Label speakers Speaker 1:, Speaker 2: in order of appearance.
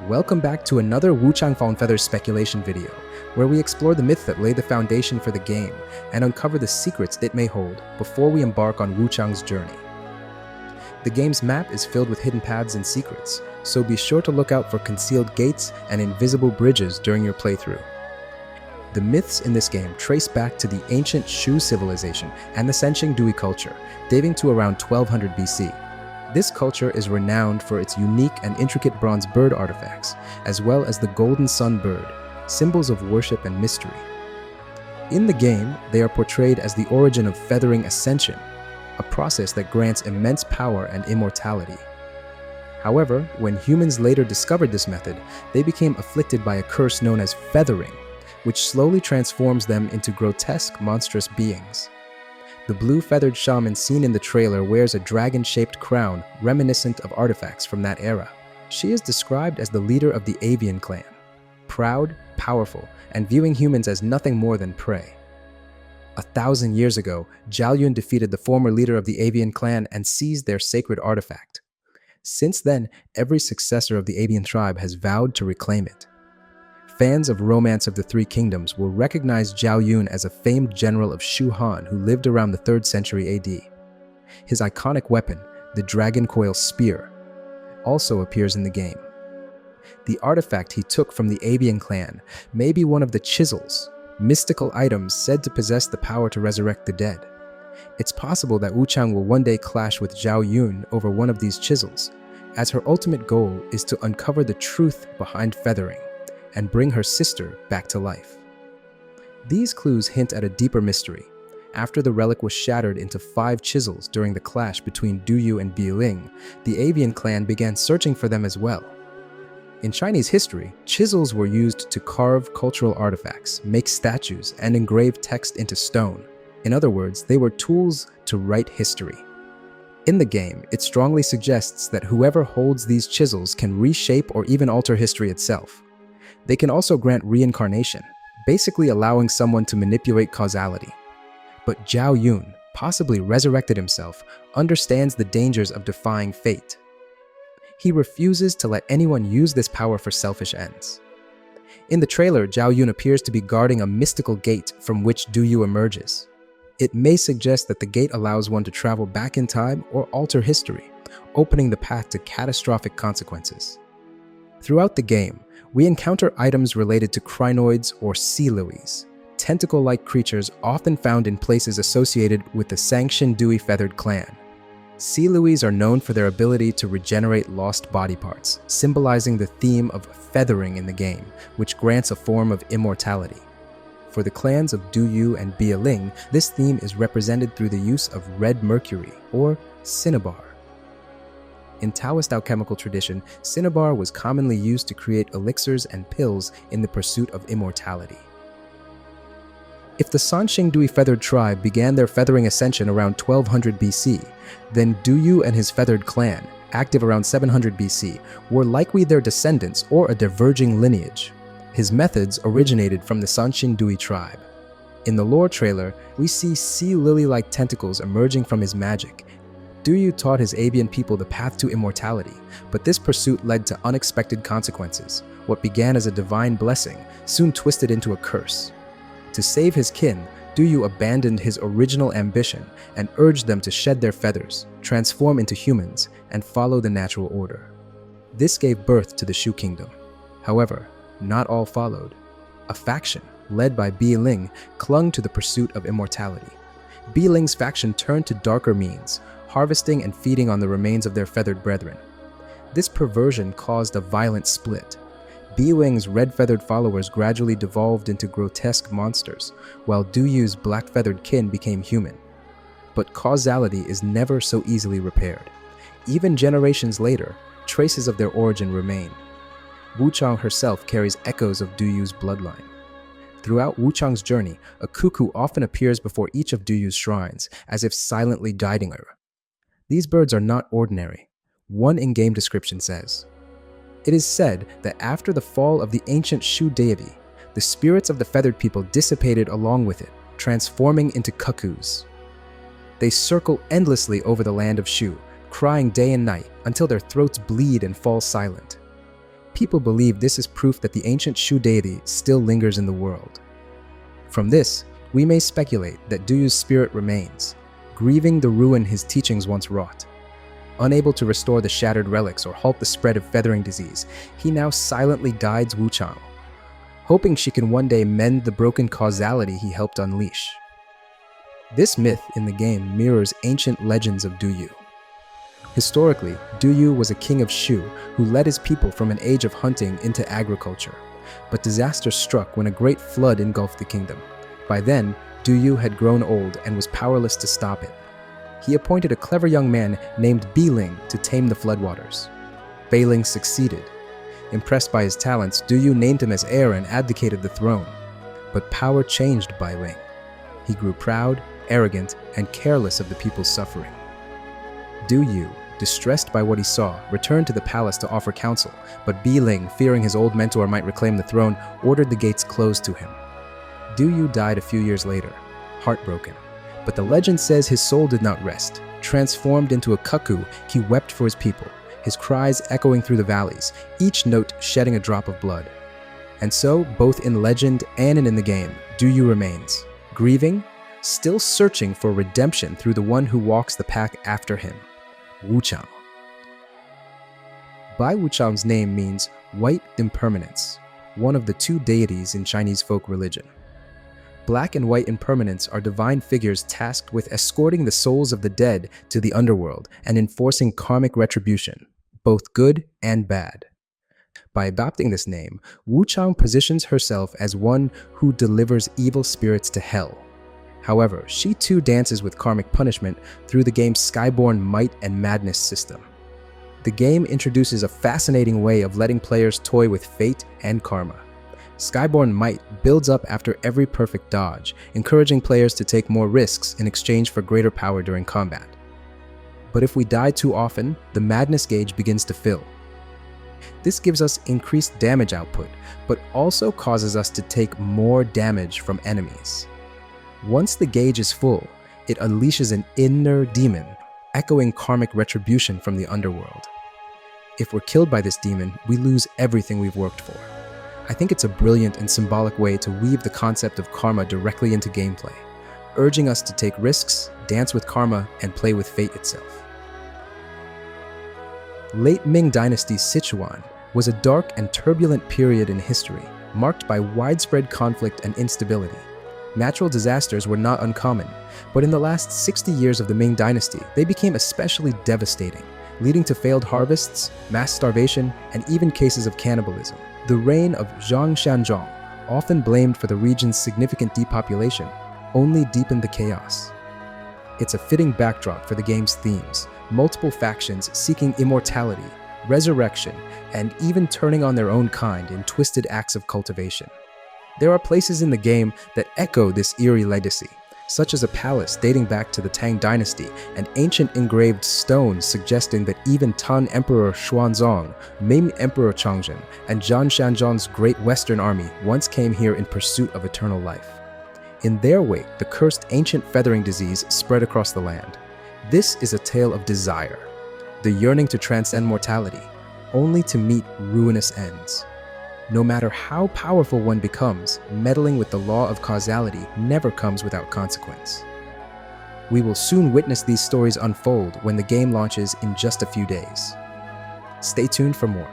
Speaker 1: Welcome back to another Wuchang Fallen Feathers speculation video, where we explore the myth that laid the foundation for the game and uncover the secrets it may hold before we embark on Wuchang's journey. The game's map is filled with hidden paths and secrets, so be sure to look out for concealed gates and invisible bridges during your playthrough. The myths in this game trace back to the ancient Shu civilization and the Sanxingdui culture, dating to around 1200 BC. This culture is renowned for its unique and intricate bronze bird artifacts, as well as the golden sun bird, symbols of worship and mystery. In the game, they are portrayed as the origin of feathering ascension, a process that grants immense power and immortality. However, when humans later discovered this method, they became afflicted by a curse known as feathering, which slowly transforms them into grotesque, monstrous beings. The blue feathered shaman seen in the trailer wears a dragon-shaped crown reminiscent of artifacts from that era. She is described as the leader of the avian clan, proud, powerful, and viewing humans as nothing more than prey. 1,000 years ago, Zhao defeated the former leader of the avian clan and seized their sacred artifact. Since then, every successor of the avian tribe has vowed to reclaim it. Fans of Romance of the Three Kingdoms will recognize Zhao as a famed general of Shu Han who lived around the 3rd century AD. His iconic weapon, the Dragon Coil Spear, also appears in the game. The artifact he took from the Avian clan may be one of the chisels, mystical items said to possess the power to resurrect the dead. It's possible that Wuchang will one day clash with Zhao over one of these chisels, as her ultimate goal is to uncover the truth behind feathering and bring her sister back to life. These clues hint at a deeper mystery. After the relic was shattered into 5 chisels during the clash between Yu and Bie Ling, the Avian clan began searching for them as well. In Chinese history, chisels were used to carve cultural artifacts, make statues, and engrave text into stone. In other words, they were tools to write history. In the game, it strongly suggests that whoever holds these chisels can reshape or even alter history itself. They can also grant reincarnation, basically allowing someone to manipulate causality. But Zhao, possibly resurrected himself, understands the dangers of defying fate. He refuses to let anyone use this power for selfish ends. In the trailer, Zhao appears to be guarding a mystical gate from which Yu emerges. It may suggest that the gate allows one to travel back in time or alter history, opening the path to catastrophic consequences. Throughout the game, we encounter items related to crinoids or sea lilies, tentacle-like creatures often found in places associated with the Sanxindui feathered clan. Sea lilies are known for their ability to regenerate lost body parts, symbolizing the theme of feathering in the game, which grants a form of immortality. For the clans of Yu and Bie Ling, this theme is represented through the use of red mercury, or cinnabar. In Taoist alchemical tradition, cinnabar was commonly used to create elixirs and pills in the pursuit of immortality. If the Sanxingdui feathered tribe began their feathering ascension around 1200 BC, then Yu and his feathered clan, active around 700 BC, were likely their descendants or a diverging lineage. His methods originated from the Sanxindui tribe. In the lore trailer, we see sea lily-like tentacles emerging from his magic. Yu taught his avian people the path to immortality, but this pursuit led to unexpected consequences. What began as a divine blessing soon twisted into a curse. To save his kin, Yu abandoned his original ambition and urged them to shed their feathers, transform into humans, and follow the natural order. This gave birth to the Shu kingdom. However, not all followed. A faction, led by Bie Ling, clung to the pursuit of immortality. Bie Ling's faction turned to darker means, harvesting and feeding on the remains of their feathered brethren. This perversion caused a violent split. Bie Ling's red-feathered followers gradually devolved into grotesque monsters, while Yu's black-feathered kin became human. But causality is never so easily repaired. Even generations later, traces of their origin remain. Wuchang herself carries echoes of Yu's bloodline. Throughout Wuchang's journey, a cuckoo often appears before each of Yu's shrines, as if silently guiding her. These birds are not ordinary. One in-game description says, "It is said that after the fall of the ancient Shu deity, the spirits of the feathered people dissipated along with it, transforming into cuckoos. They circle endlessly over the land of Shu, crying day and night until their throats bleed and fall silent. people believe this is proof that the ancient Shu deity still lingers in the world. From this, we may speculate that Duyu's spirit remains, grieving the ruin his teachings once wrought. Unable to restore the shattered relics or halt the spread of feathering disease, he now silently guides Wuchang, hoping she can one day mend the broken causality he helped unleash. This myth in the game mirrors ancient legends of Duyu. Historically, Duyu was a king of Shu who led his people from an age of hunting into agriculture, but disaster struck when a great flood engulfed the kingdom. By then, Duyu had grown old and was powerless to stop it. He appointed a clever young man named Bie Ling to tame the floodwaters. Bai Ling succeeded. Impressed by his talents, Duyu named him as heir and abdicated the throne. But power changed Bai Ling. He grew proud, arrogant, and careless of the people's suffering. Duyu, distressed by what he saw, returned to the palace to offer counsel, but Bie Ling, fearing his old mentor might reclaim the throne, ordered the gates closed to him. Duyu died a few years later, heartbroken. But the legend says his soul did not rest. Transformed into a cuckoo, he wept for his people, his cries echoing through the valleys, each note shedding a drop of blood. And so, both in legend and in the game, Duyu remains, grieving, still searching for redemption through the one who walks the path after him, Wuchang. Bai Wu Chang's name means white impermanence, one of the two deities in Chinese folk religion. Black and white impermanents are divine figures tasked with escorting the souls of the dead to the underworld and enforcing karmic retribution, both good and bad. By adopting this name, Wuchang positions herself as one who delivers evil spirits to hell. However, she too dances with karmic punishment through the game's Skyborn Might and Madness system. The game introduces a fascinating way of letting players toy with fate and karma. Skyborn Might builds up after every perfect dodge, encouraging players to take more risks in exchange for greater power during combat. But if we die too often, the madness gauge begins to fill. This gives us increased damage output, but also causes us to take more damage from enemies. Once the gauge is full, it unleashes an inner demon, echoing karmic retribution from the underworld. If we're killed by this demon, we lose everything we've worked for. I think it's a brilliant and symbolic way to weave the concept of karma directly into gameplay, urging us to take risks, dance with karma, and play with fate itself. Late Ming Dynasty's Sichuan was a dark and turbulent period in history, marked by widespread conflict and instability. Natural disasters were not uncommon, but in the last 60 years of the Ming Dynasty, they became especially devastating, leading to failed harvests, mass starvation, and even cases of cannibalism. The reign of Zhang Xianzhong, often blamed for the region's significant depopulation, only deepened the chaos. It's a fitting backdrop for the game's themes, multiple factions seeking immortality, resurrection, and even turning on their own kind in twisted acts of cultivation. There are places in the game that echo this eerie legacy, such as a palace dating back to the Tang Dynasty and ancient engraved stones suggesting that even Tang Emperor Xuanzong, Ming Emperor Changzhen, and Zhang Xianzhong's Great Western Army once came here in pursuit of eternal life. In their wake, the cursed ancient feathering disease spread across the land. This is a tale of desire, the yearning to transcend mortality, only to meet ruinous ends. No matter how powerful one becomes, meddling with the law of causality never comes without consequence. We will soon witness these stories unfold when the game launches in just a few days. Stay tuned for more.